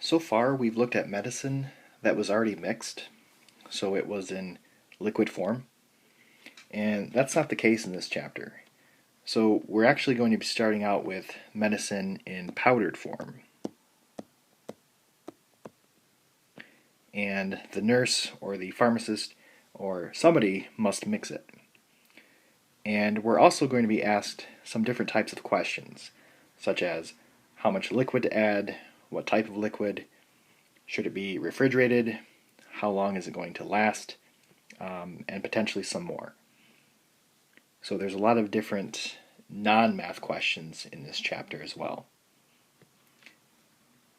So far, we've looked at medicine that was already mixed, so it was in liquid form, and that's not the case in this chapter. So we're actually going to be starting out with medicine in powdered form. And the nurse or the pharmacist or somebody must mix it. And we're also going to be asked some different types of questions, such as how much liquid to add, what type of liquid, should it be refrigerated, how long is it going to last, and potentially some more. So there's a lot of different non-math questions in this chapter as well.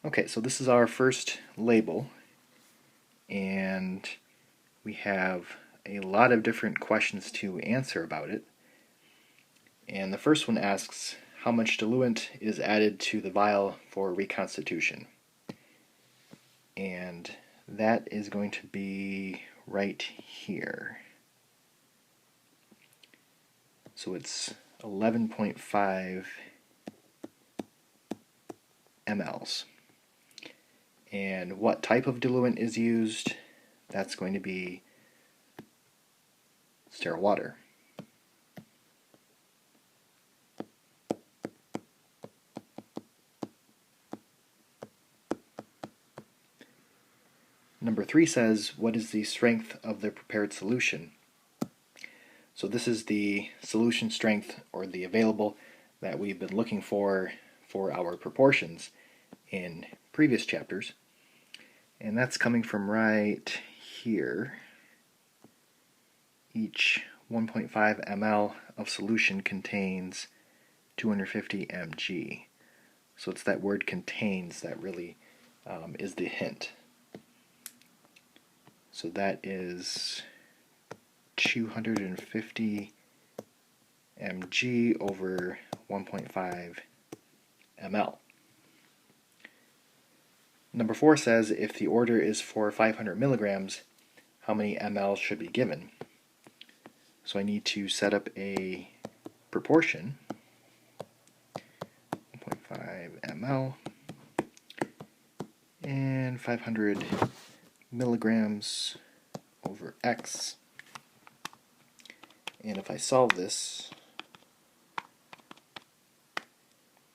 Okay, so this is our first label, and we have a lot of different questions to answer about it. And the first one asks, how much diluent is added to the vial for reconstitution? And that is going to be right here. So it's 11.5 mLs. And what type of diluent is used? That's going to be sterile water. Number 3 says, what is the strength of the prepared solution? So this is the solution strength, or the available, that we've been looking for our proportions in previous chapters. And that's coming from right here. Each 1.5 ml of solution contains 250 mg. So it's that word contains that really is the hint. So that is 250 mg over 1.5 ml. Number 4 says if the order is for 500 milligrams, how many ml should be given? So I need to set up a proportion, 1.5 ml and 500 milligrams over x. And if I solve this,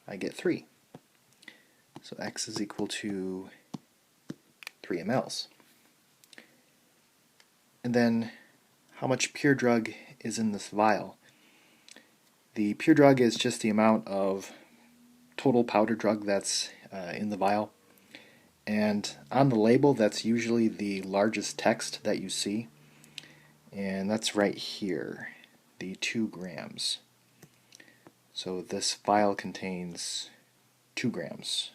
I get 3. So x is equal to 3 mLs. And then how much pure drug is in this vial? The pure drug is just the amount of total powder drug that's in the vial. And on the label, that's usually the largest text that you see. And that's right here, the 2 grams. So this vial contains 2 grams